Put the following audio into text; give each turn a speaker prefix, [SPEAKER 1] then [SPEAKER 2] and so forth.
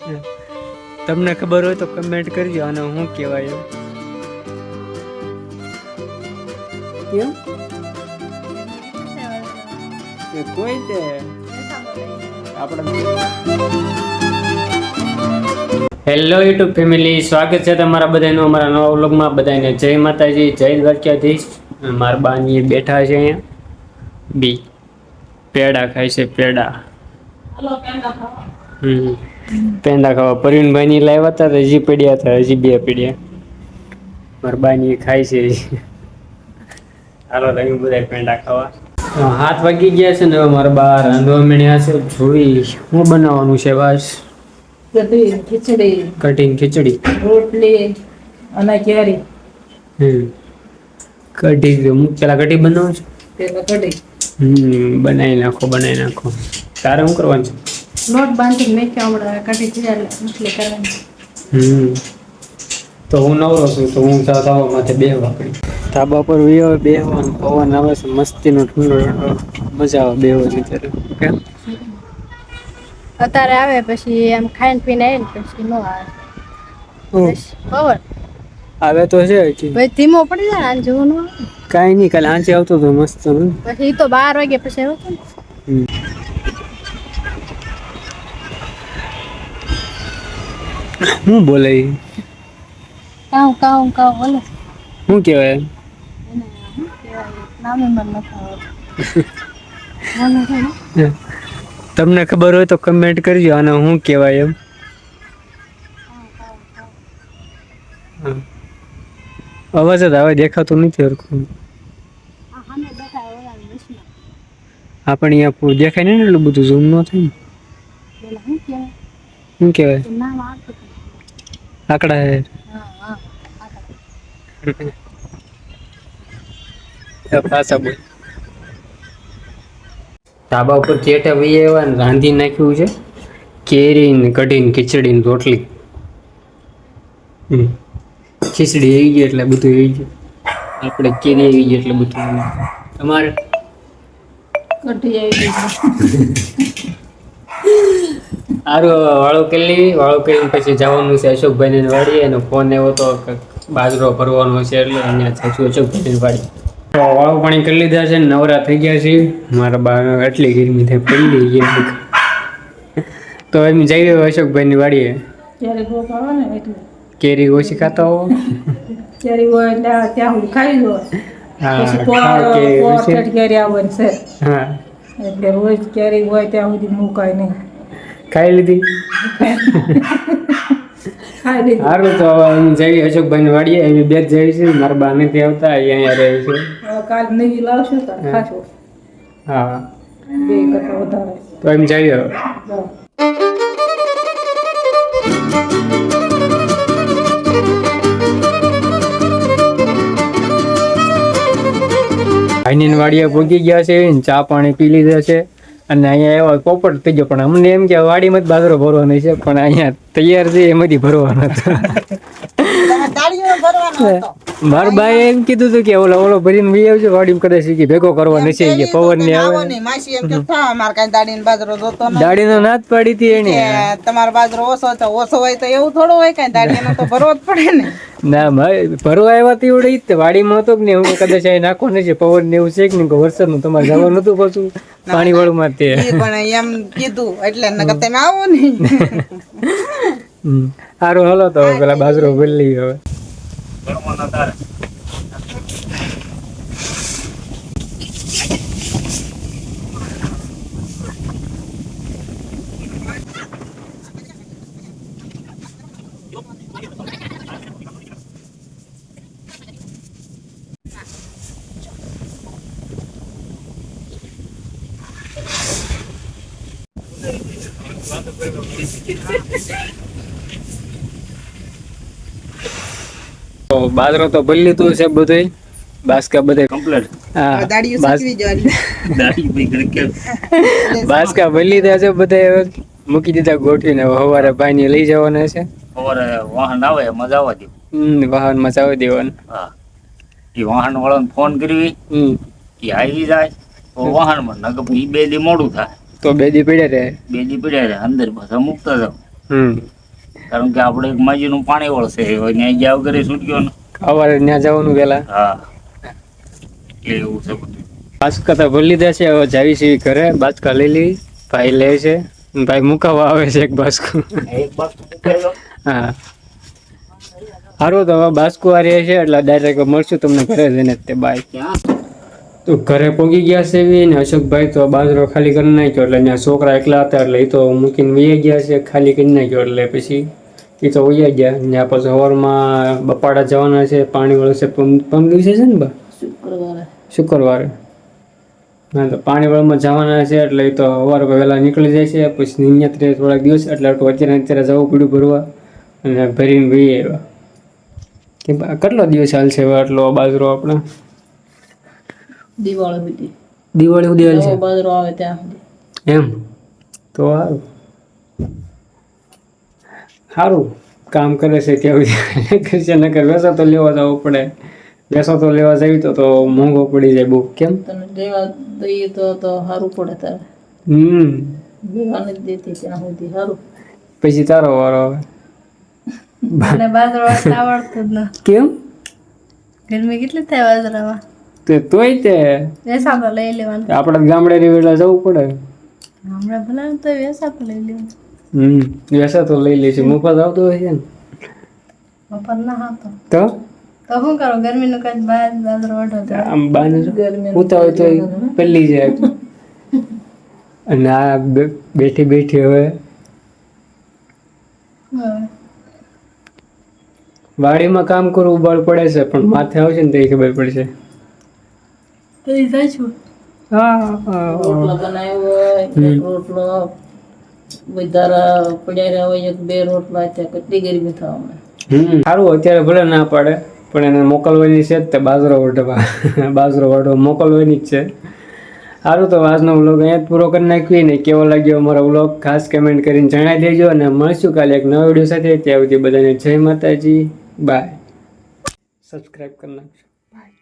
[SPEAKER 1] તમને ખબર હોય તો કમેન્ટ કરજો અને શું કહેવાય એમ કેમ કોઈ તે આપણે હેલો યુટ્યુબ ફેમિલી, સ્વાગત છે તમારા બધાનું અમારા નવા વ્લોગમાં. બધાને જય માતાજી, જય દ્વારકાધીશ. મારા બાની બેઠા છે અહીંયા બી પેડા ખાય છે. પેડા પેંડા ખાવા પરવીનભાઈ ની લાવ્યા હતા, હજી પડ્યા હતા, હજી બે પડ્યા. મારા બાની ખાય છે. હાલો તમે બધા પેંડા ખાવા. 7 વાગી ગયા છે ને હવે મારા બા રાંધવા મળ્યા છે. જોઈ શું બનાવવાનું છે બસ? કઢી ખીચડી
[SPEAKER 2] રોટલી અને કેરી.
[SPEAKER 1] કઢી પેલા કઢી બનાવો છો?
[SPEAKER 2] પેલા કઢી
[SPEAKER 1] બનાવી નાખો. તારે શું કરવાનું છે?
[SPEAKER 2] લોટ બાંધી મેખ્યા હમણાં કઢી તૈયાર એટલે કરવાની.
[SPEAKER 1] તો હું નવરો છું તો હું ધાબા માથે બેહવા પડી. ધાબા પર બેહવાનું પવન આવે છે મસ્તીનો ઠંડો મજા આવે બેહવાની ત્યારે. કેમ
[SPEAKER 2] અત્યારે આવે પછી એમ ખાઈને પીને આવે ને પછી નો આવે. પવન
[SPEAKER 1] આવે તો છે
[SPEAKER 2] ભાઈ ધીમો પડી જાય આને જેવું નો આવે.
[SPEAKER 1] કાંઈ નહીં, કાલે આંચે આવતો હતો મસ્ત.
[SPEAKER 2] પછી તો 12 વાગે પછી આવતો ને.
[SPEAKER 1] હું બોલે
[SPEAKER 2] કાઉ બોલે
[SPEAKER 1] શું કહેવાય? તમને ખબર હોય તો કમેન્ટ કરજો અને શું કહેવાય એમ. અવાજ જ આવે, દેખાતું નથી હરખું. આપણે અહીંયા દેખાય ને એટલું બધું ઝૂમ ન થાય ને. શું કહેવાય? આકડા હે. પાછા બોલ. ધાબા ઉપર ચેટા વહી આવ્યા ને રાંધી નાખ્યું છે કેરી ને કઢી ને ખીચડી ને રોટલી. ખીચડી આવી ગઈ એટલે બધું આવી ગયું. આપણે કેરી આવી ગઈ એટલે બધું આવી ગયું. તમારે
[SPEAKER 2] કઢી આવી ગઈ.
[SPEAKER 1] સારું, વાળું કરી પછી જવાનું છે અશોકભાઈ ને વાડીએ. એનો ફોન આવ્યો તો બાજરો ભરવાનો છે એટલે અહીંયા જશું અશોકભાઈ ની વાડી. વાળું પાણી કરી લીધા છે, નવરા થઈ ગયા છે. મારા બા એટલી ગરમી થઈ પડી ગઈ તો એમ જઈ રહ્યો અશોકભાઈ ની વાડીએ. કેરી ઓછી ખાતા હો.
[SPEAKER 2] કેરી હોય એટલે ત્યાં સુધી ખાઈ લો. કેરી આવવાની છે.
[SPEAKER 1] હા,
[SPEAKER 2] એટલે રોજ કેરી હોય ત્યાં સુધી મુકાય નહીં.
[SPEAKER 1] ખાઈ લીધી. સારું, તો હવે અમે જઈએ અશોકભાઈ ની વાડીએ. એવી બે જ જઈ છે. મારા બા નથી આવતા, અહીંયા રહે છે.
[SPEAKER 2] કાલ નવી લાવશું તો ખાશું.
[SPEAKER 1] હા,
[SPEAKER 2] બે કરતા વધારે
[SPEAKER 1] તો એમ જઈએ. ભાઈની વાડીએ ભોગી ગયા છે, ચા પાણી પી લીધા છે અને અહીંયા એવા પોપટ થઈ ગયો. પણ અમને એમ કે વાડીમાં જ બાજરો ભરવાનો છે, પણ અહીંયા તૈયાર છે એમાંથી ભરવાનો હતો. મારા બાએ એમ કીધું હતું કે ઓલો ભરીને વી આવજો વાડીમાં, કદાચ ભેગો કરવા નથી કે પવન ને આવે. દાડીનો નાદ પાડી હતી એને.
[SPEAKER 2] તમારો બાજરો ઓછો હોય તો એવું થોડું હોય કઈ દાડીનો તો ભરવો જ પડે ને.
[SPEAKER 1] ના ભાઈ, ભરવા આવ્યા તો એવડે જ વાડીમાં હતો કે ને હું કદાચ અહીં નાખો નથી. પવન ને એવું છે કે નહીં, વરસાદ નું તમારે જવાનું હતું પાછું પાણી વાળું માં. તે
[SPEAKER 2] પણ એમ કીધું એટલે તમે આવો નહીં.
[SPEAKER 1] સારું, હાલો તો પેલા બાજરો ભરી લઈએ હવે. બાજરો તો ભરી લીધું છે બધું. બાસ્કા બધે કમ્પ્લીટ. હા, બાસ્કા ભરી લીધા છે બધે. મૂકી દીધા ગોઠવીને. સવારે ભાઈ ને લઈ જવાના છે.
[SPEAKER 3] સવારે વાહન આવે મજા આવવા દે.
[SPEAKER 1] વાહન માં જવા દેવાનું.
[SPEAKER 3] હા, એ વાહન વાળાને ફોન કરવી, એ આવી જાય તો વાહન માં નકર પછી 2 દી મોડું થાય
[SPEAKER 1] તો 2 દી પડ્યા રહે.
[SPEAKER 3] અંદર પાછા મૂકતા જાવ. કારણ કે આપણે એક માજીનું પાણી વળશે હવે ત્યાં ગયા વગર છૂટક્યો ને.
[SPEAKER 1] સવારે ત્યાં જવાનું વહેલા.
[SPEAKER 3] હા એટલે એવું છે બધું.
[SPEAKER 1] બાચકા તો ભરી લીધા છે, હવે જાવી છે ઘરે. બાચકા લઈ લી, ભાઈ લે છે, ભાઈ મુકાવા આવે છે એક બાચકું.
[SPEAKER 3] એક બાજુ મૂકેલો.
[SPEAKER 1] હા સારું, તો હવે બાચકું આ રહે છે એટલે ડાયરેક્ટ મળશું તમને ઘરે જઈને તે. બાય.
[SPEAKER 3] ક્યાં
[SPEAKER 1] તો ઘરે પહોંચી ગયા છે એવી ને અશોકભાઈ તો બાજરો ખાલી કરી નાખ્યો, એટલે ત્યાં છોકરા એકલા હતા એટલે એ તો મૂકીને વહી ગયા છે, ખાલી કરી નાખ્યો એટલે પછી એ તો વહી ગયા. ત્યાં પછી સવારમાં બપાડા જવાના છે, પાણી વાળું છે. પમ દિવસે છે ને બા શુક્રવારે. હા તો પાણી વાળામાં જવાના છે એટલે એ તો સવારે વહેલા નીકળી જાય છે. પછી અહીંયા થોડાક દિવસ એટલે અત્યારે જવું પડ્યું ભરવા અને ભરીને વહી આવ્યા. કે કેટલો દિવસ હાલશે હવે આટલો બાજરો આપણે? દિવાળી સુધી હાલશે
[SPEAKER 2] બાજરો આવે ત્યાં સુધી.
[SPEAKER 1] એમ તો સારું સારું કામ કરે છે ત્યાં કરશે. નકર વેસો તો લેવા જવું પડે. વેસો તો લેવા જવી તો મોંઘો પડી જાય બહુ. કેમ?
[SPEAKER 2] તને લેવા દઈએ તો સારું પડે તારે. લેવા નથી દેતી ત્યાં સુધી સારું.
[SPEAKER 1] પછી તારો વારો આવે.
[SPEAKER 2] મને બાજરો આવડતું જ ન.
[SPEAKER 1] કેમ?
[SPEAKER 2] ગરમી કેટલી થાય બાજરામાં?
[SPEAKER 1] તોય તે
[SPEAKER 2] વેસા તો લઈ લેવાનું.
[SPEAKER 1] આપણે ગામડે ની વેલા જવું પડે.
[SPEAKER 2] હમણાં ભલે તો વેસા તો લઈ લેવાનું.
[SPEAKER 1] વેસા તો લઈ લેશે. મફત આવતો હોય છે ને
[SPEAKER 2] મફત ના આવતો
[SPEAKER 1] તો
[SPEAKER 2] શું કરો? ગરમીનું કઈ બાજરો વઢો તો
[SPEAKER 1] આમ બાને ઉતા હોય તો પેલી જાય. અને આ બેઠી બેઠી હવે વાડીમાં કામ કરવું બળ પડે છે, પણ માથે આવશે ને તો એ ખબર પડશે.
[SPEAKER 2] તો એ જાય છું. રોટલા બનાવ્યો હોય એક રોટલો વધારા પડ્યા રહ્યા હોય, એક બે રોટલા, ત્યાં કેટલી ગરમી થવા મળે.
[SPEAKER 1] સારું અત્યારે ભલે ના પાડે પણ એને મોકલવાની છે જ તે બાજરો વઢવા. બાજરો વઢવા મોકલવાની જ છે. સારું, તો આજનો વ્લોગ અહીંયા જ પૂરો કરી નાખીએ ને. કેવો લાગ્યો અમારો વ્લોગ ખાસ કમેન્ટ કરીને જણાવી દેજો અને મળશું કાલે એક નવા વિડીયો સાથે. ત્યાં સુધી બધાને જય માતાજી. બાય. સબસ્ક્રાઈબ કરી નાખજો. બાય.